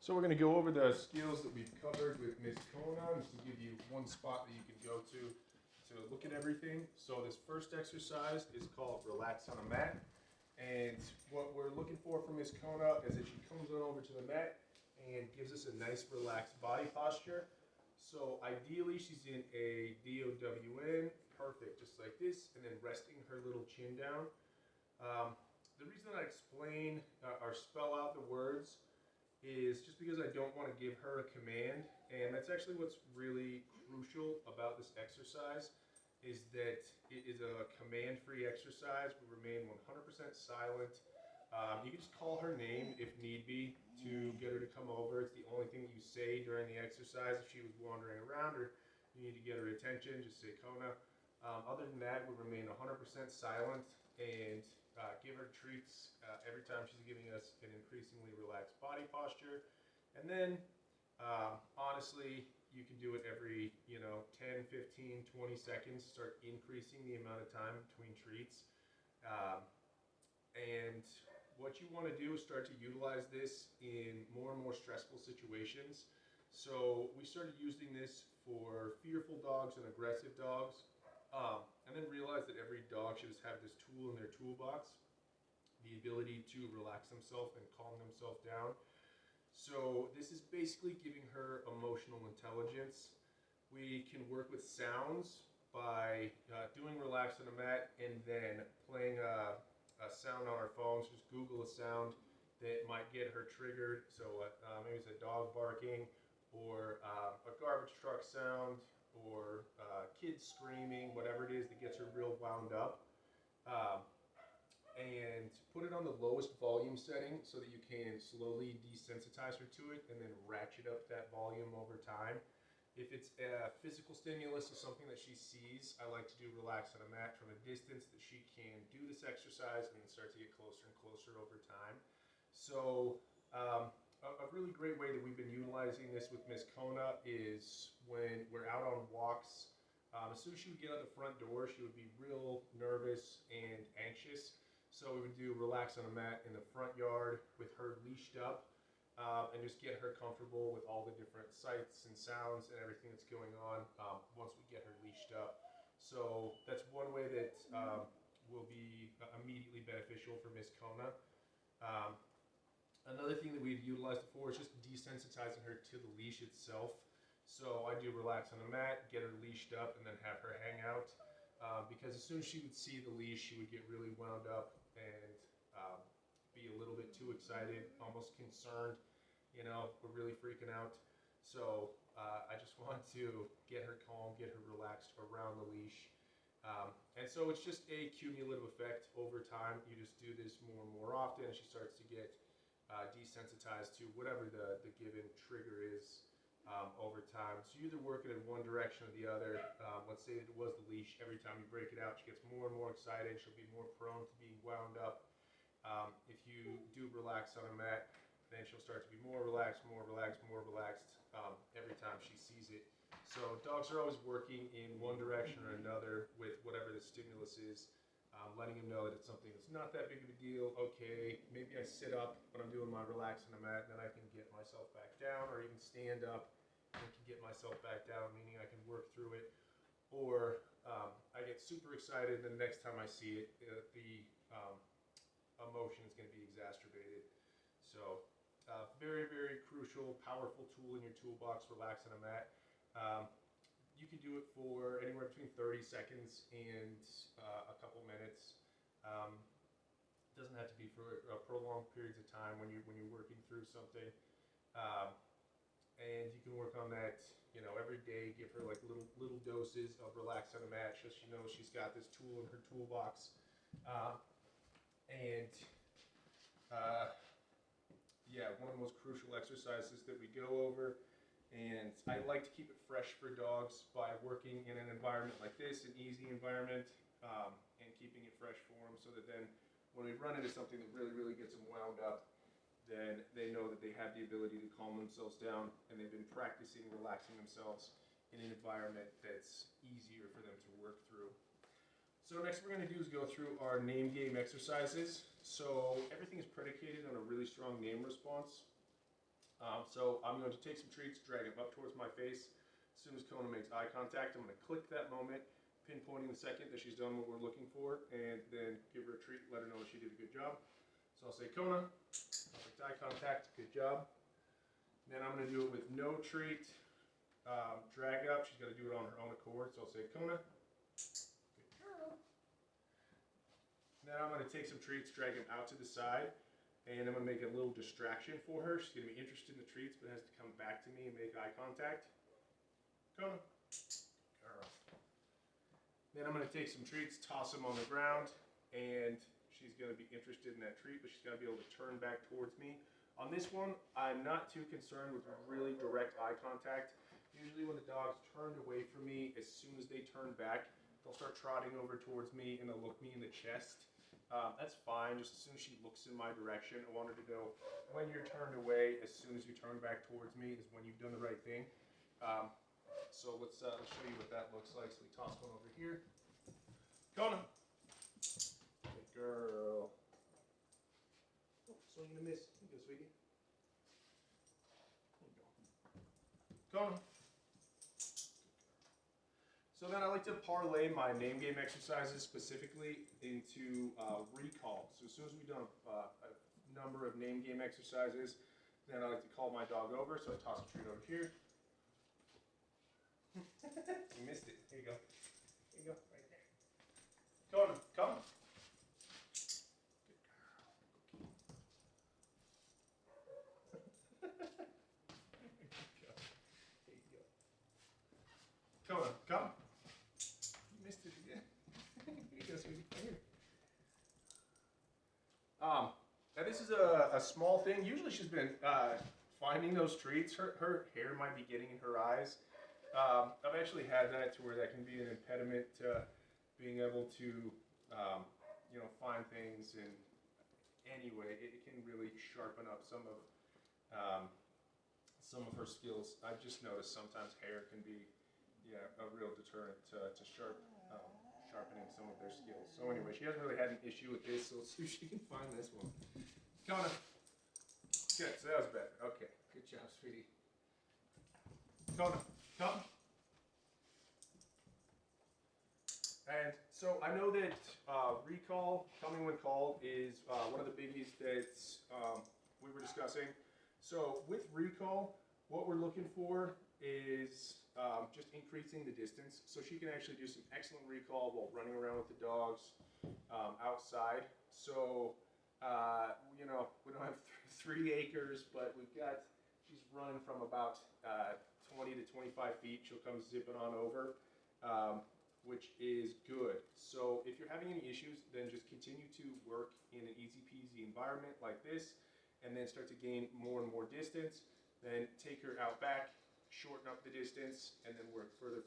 So we're going to go over the skills that we've covered with Miss Kona, just to give you one spot that you can go to look at everything. So this first exercise is called Relax on a Mat. And what we're looking for from Miss Kona is that she comes on over to the mat and gives us a nice relaxed body posture. So ideally she's in a DOWN, perfect, just like this, and then resting her little chin down. The reason I explain or spell out the words is just because I don't want to give her a command, and that's actually what's really crucial about this exercise, is that it is a command-free exercise. We remain 100% silent. You can just call her name if need be to get her to come over. It's the only thing that you say during the exercise. If she was wandering around or you need to get her attention, just say Kona. Other than that, we remain 100% silent and give her treats every time she's giving us an increasingly relaxed body posture. And then, honestly, you can do it every 10, 15, 20 seconds. Start increasing the amount of time between treats. And what you want to do is start to utilize this in more and more stressful situations. So we started using this for fearful dogs and aggressive dogs. And then realize that every dog should just have this tool in their toolbox, the ability to relax themselves and calm themselves down. So this is basically giving her emotional intelligence. We can work with sounds by doing Relax on a Mat and then playing a sound on our phones. Just Google a sound that might get her triggered. So maybe it's a dog barking, or a garbage truck sound, or kids screaming, whatever it is that gets her real wound up. And put it on the lowest volume setting so that you can slowly desensitize her to it and then ratchet up that volume over time. If it's a physical stimulus or something that she sees, I like to do Relax on a Mat from a distance that she can do this exercise and then start to get closer and closer over time. So a really great way that we've been utilizing this with Miss Kona is when we're out on walks. As soon as she would get out the front door, she would be real nervous and anxious. So we would do Relax on a Mat in the front yard with her leashed up, and just get her comfortable with all the different sights and sounds and everything that's going on once we get her leashed up. So that's one way that will be immediately beneficial for Miss Kona. Another thing that we've utilized it for is just desensitizing her to the leash itself. So I do Relax on a Mat, get her leashed up, and then have her hang out. Because as soon as she would see the leash, she would get really wound up and be a little bit too excited, almost concerned. We're really freaking out. So I just want to get her calm, get her relaxed around the leash. And so it's just a cumulative effect over time. You just do this more and more often, and she starts to get desensitized to whatever the given trigger is over time. So you either work it in one direction or the other. Let's say that it was the leash. Every time you break it out, she gets more and more excited. She'll be more prone to being wound up. If you do Relax on a Mat, then she'll start to be more relaxed, more relaxed, more relaxed every time she sees it. So dogs are always working in one direction or another with whatever the stimulus is. Letting them know that it's something that's not that big of a deal. Okay, maybe I sit up when I'm doing my Relax on a Mat, and then I can get myself back down, or even stand up and can get myself back down, meaning I can work through it. Or I get super excited, and the next time I see it, the emotion is going to be exacerbated. So very, very crucial, powerful tool in your toolbox, Relax on a Mat. You can do it for anywhere between 30 seconds and a couple minutes. It doesn't have to be for prolonged periods of time when you're working through something. And you can work on that, every day. Give her like little doses of Relax on a Mat, so she knows she's got this tool in her toolbox. Yeah, one of the most crucial exercises that we go over. And I like to keep it fresh for dogs by working in an environment like this, an easy environment, and keeping it fresh for them, so that then when we run into something that really, really gets them wound up, then they know that they have the ability to calm themselves down, and they've been practicing relaxing themselves in an environment that's easier for them to work through. So next we're going to do is go through our name game exercises. So everything is predicated on a really strong name response. So I'm going to take some treats, drag them up towards my face. As soon as Kona makes eye contact, I'm going to click that moment, pinpointing the second that she's done what we're looking for, and then give her a treat, let her know that she did a good job. So I'll say, Kona, perfect eye contact, good job. Then I'm going to do it with no treat, drag up. She's got to do it on her own accord. So I'll say, Kona, good girl. Then I'm going to take some treats, drag them out to the side. And I'm going to make a little distraction for her. She's going to be interested in the treats, but has to come back to me and make eye contact. Kona. Girl. Then I'm going to take some treats, toss them on the ground, and she's going to be interested in that treat, but she's got to be able to turn back towards me. On this one, I'm not too concerned with really direct eye contact. Usually when the dog's turned away from me, as soon as they turn back, they'll start trotting over towards me and they'll look me in the chest. That's fine, just as soon as she looks in my direction. I want her to know when you're turned away, as soon as you turn back towards me is when you've done the right thing. So let's show you what that looks like. So we toss one over here. Kona. Good girl. Oh, swing and a miss. Here you go, sweetie. There you go. Kona. So then I like to parlay my name game exercises specifically into recall. So as soon as we've done a number of name game exercises, then I like to call my dog over. So I toss a treat over here. You missed it. Here you go. Here you go. Right there. Kona, come. Good girl. There you go. Kona, come. Missed it again. Here you go, sweetie. Right here. Now this is a small thing. Usually she's been finding those treats. Her hair might be getting in her eyes. I've actually had that to where that can be an impediment to being able to, find things. And anyway, it can really sharpen up some of her skills. I've just noticed sometimes hair can be, a real deterrent to sharpening some of their skills. So anyway, she hasn't really had an issue with this, so let's see if she can find this one. Kona. Good, so that was better. Okay, good job, sweetie. Kona, come. And so I know that recall, coming when called, is one of the biggies that we were discussing. So with recall, what we're looking for is just increasing the distance. So she can actually do some excellent recall while running around with the dogs outside. So, we don't have 3 acres, but she's running from about 20 to 25 feet. She'll come zipping on over, which is good. So if you're having any issues, then just continue to work in an easy peasy environment like this, and then start to gain more and more distance. Then take her out back, shorten up the distance, and then work further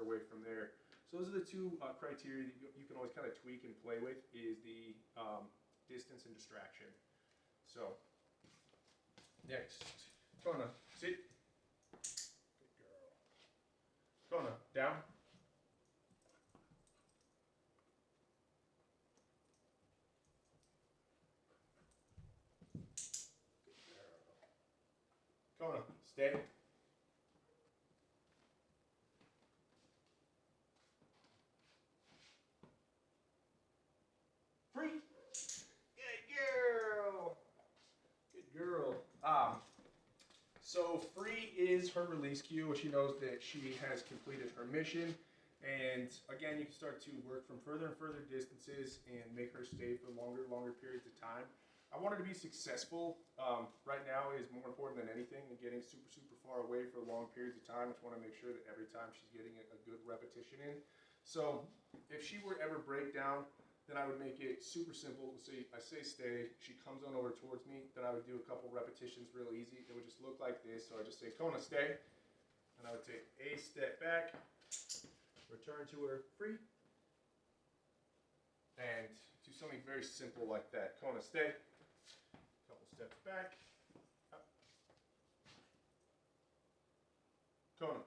away from there. So those are the 2 criteria that you can always kind of tweak and play with, is the distance and distraction. So, next, Kona, sit. Good girl. Kona, down. Good girl. Kona, stay. Free. Good girl. Good girl. So free is her release cue, when she knows that she has completed her mission. And again, you can start to work from further and further distances and make her stay for longer periods of time. I want her to be successful. Right now is more important than anything, and getting super far away for long periods of time. I just want to make sure that every time she's getting a good repetition in. So if she were to ever break down, then I would make it super simple. So I say stay, she comes on over towards me, then I would do a couple repetitions real easy. It would just look like this. So I just say, Kona, stay. And I would take a step back, return to her, free, and do something very simple like that. Kona, stay. Couple steps back, up. Kona.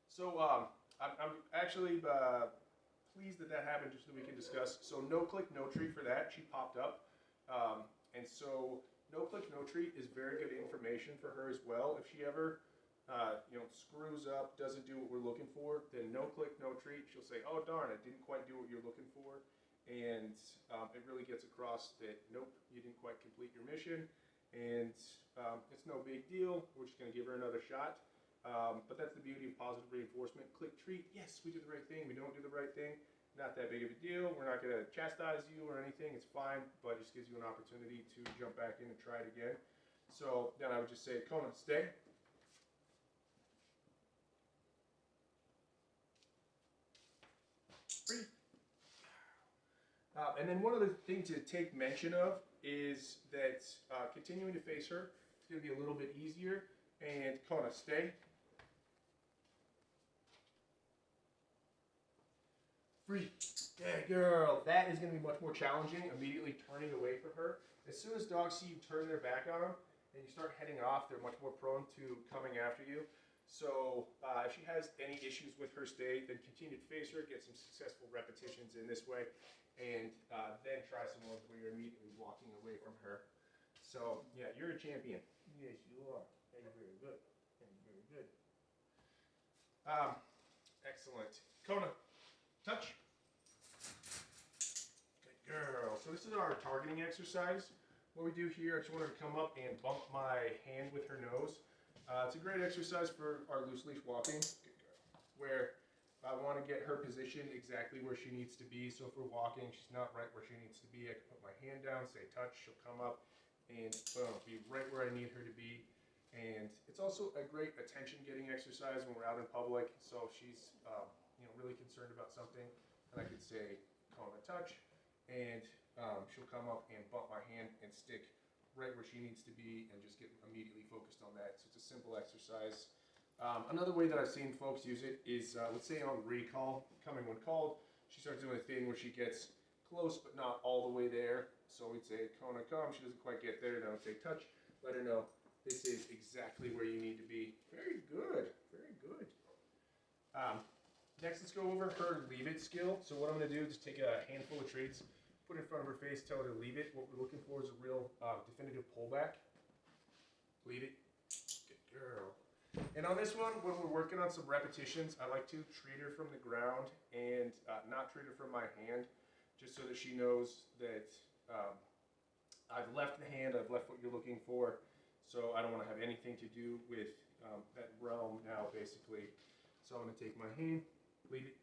So I'm actually pleased that happened, just so we can discuss. So no click, no treat for that. She popped up. And so no click, no treat is very good information for her as well. If she ever, screws up, doesn't do what we're looking for, then no click, no treat. She'll say, "Oh darn, I didn't quite do what you're looking for," and it really gets across that nope, you didn't quite complete your mission, and it's no big deal. We're just going to give her another shot. But that's the beauty of positive reinforcement. Click, treat. Yes, we did the right thing. We don't do the right thing. Not that big of a deal. We're not going to chastise you or anything. It's fine, but it just gives you an opportunity to jump back in and try it again. So then I would just say, Kona, stay. Free. And then one other thing to take mention of is that continuing to face her is going to be a little bit easier. And Kona, stay. Free. Yeah, girl. That is going to be much more challenging, immediately turning away from her. As soon as dogs see you turn their back on them and you start heading off, they're much more prone to coming after you. So if she has any issues with her stay, then continue to face her, get some successful repetitions in this way, and then try some ones where you're immediately walking away from her. So yeah, you're a champion. Yes, you are. And you're very good. And you're very good. Excellent. Kona. Touch. Good girl. So this is our targeting exercise. What we do here, I just want her to come up and bump my hand with her nose. It's a great exercise for our loose leash walking, where I want to get her positioned exactly where she needs to be. So if we're walking, she's not right where she needs to be, I can put my hand down, say touch, she'll come up and boom, be right where I need her to be. And it's also a great attention-getting exercise when we're out in public. So if she's really concerned about something, and I could say, Kona, touch, and she'll come up and bump my hand and stick right where she needs to be and just get immediately focused on that. So it's a simple exercise. Another way that I've seen folks use it is, let's say on recall, coming when called, she starts doing a thing where she gets close but not all the way there. So we'd say, Kona, come. She doesn't quite get there. Then I would say, touch. Let her know this is exactly where you need to be. Very good. Very good. Next, let's go over her leave it skill. So what I'm going to do is just take a handful of treats, put it in front of her face, tell her to leave it. What we're looking for is a real definitive pullback. Leave it. Good girl. And on this one, when we're working on some repetitions, I like to treat her from the ground and not treat her from my hand, just so that she knows that I've left the hand, I've left what you're looking for, so I don't want to have anything to do with that realm now, basically. So I'm going to take my hand, leave it,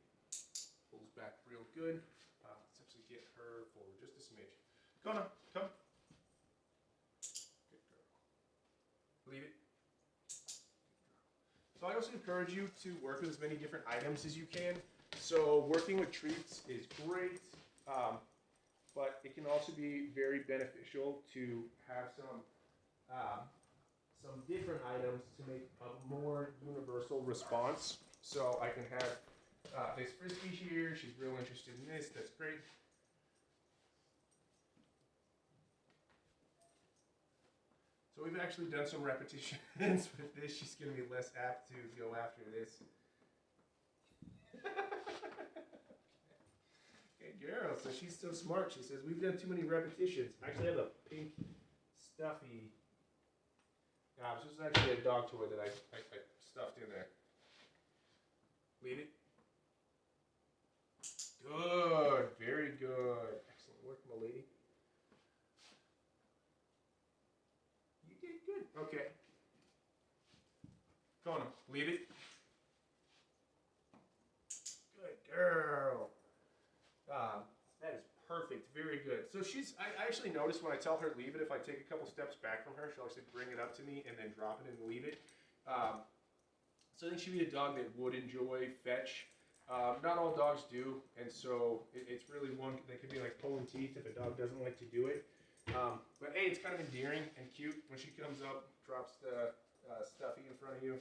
pulls back real good, essentially get her forward just a smidge. Kona, come. Good girl. Leave it. So I also encourage you to work with as many different items as you can. So working with treats is great, but it can also be very beneficial to have some different items to make a more universal response. So I can have this frisbee here. She's real interested in this. That's great. So we've actually done some repetitions with this. She's going to be less apt to go after this. Okay, girl. So she's so smart. She says, we've done too many repetitions. I actually have a pink, stuffy. This is actually a dog toy that I stuffed in there. Leave it. Good. Very good. Excellent work, my lady. You did good. Okay. Kona, leave it. Good girl. That is perfect. Very good. So I actually noticed when I tell her leave it, if I take a couple steps back from her, she'll actually bring it up to me and then drop it and leave it. So I think she'd be a dog that would enjoy fetch. Not all dogs do, and so it's really one that could be like pulling teeth if a dog doesn't like to do it. But hey, it's kind of endearing and cute when she comes up, drops the stuffy in front of you.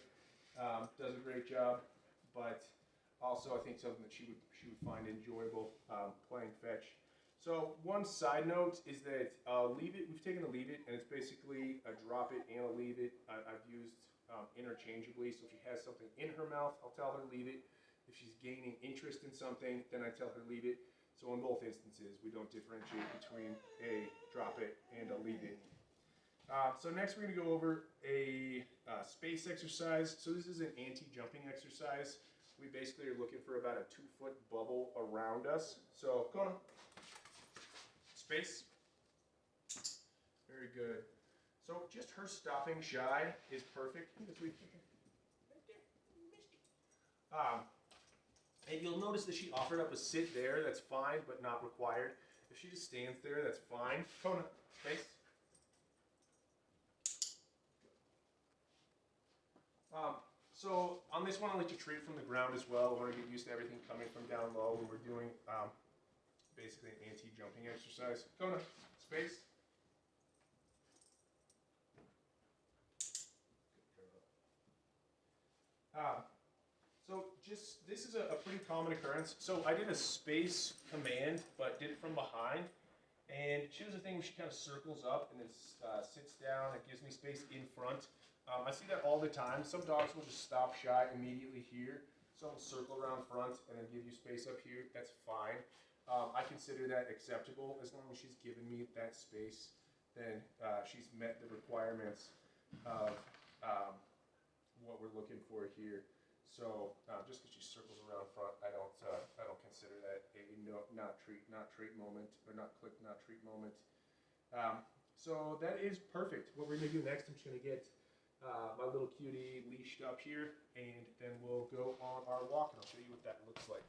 Does a great job, but also I think something that she would find enjoyable playing fetch. So one side note is that leave it. We've taken a leave it, and it's basically a drop it and a leave it. I've used interchangeably. So if she has something in her mouth, I'll tell her leave it. If she's gaining interest in something, then I tell her leave it. So in both instances, we don't differentiate between a drop it and a leave it. So next we're going to go over a space exercise. So this is an anti-jumping exercise. We basically are looking for about a 2-foot bubble around us. So Kona, space. Very good. So just her stopping shy is perfect. And you'll notice that she offered up a sit there. That's fine, but not required. If she just stands there, that's fine. Kona, space. So on this one, I'll let you treat from the ground as well. I want to get used to everything coming from down low when we're doing basically an anti-jumping exercise. Kona, space. So just, this is a pretty common occurrence. So I did a space command, but did it from behind. And she does a thing where she kind of circles up and then sits down. It gives me space in front. I see that all the time. Some dogs will just stop shy immediately here. Some will circle around front and then give you space up here. That's fine. I consider that acceptable as long as she's given me that space. Then she's met the requirements of what we're looking for here. So just because she circles around front, I don't consider that a not treat moment, or not click, not treat moment. So that is perfect. What we're gonna do next, I'm just gonna get my little cutie leashed up here, and then we'll go on our walk, and I'll show you what that looks like.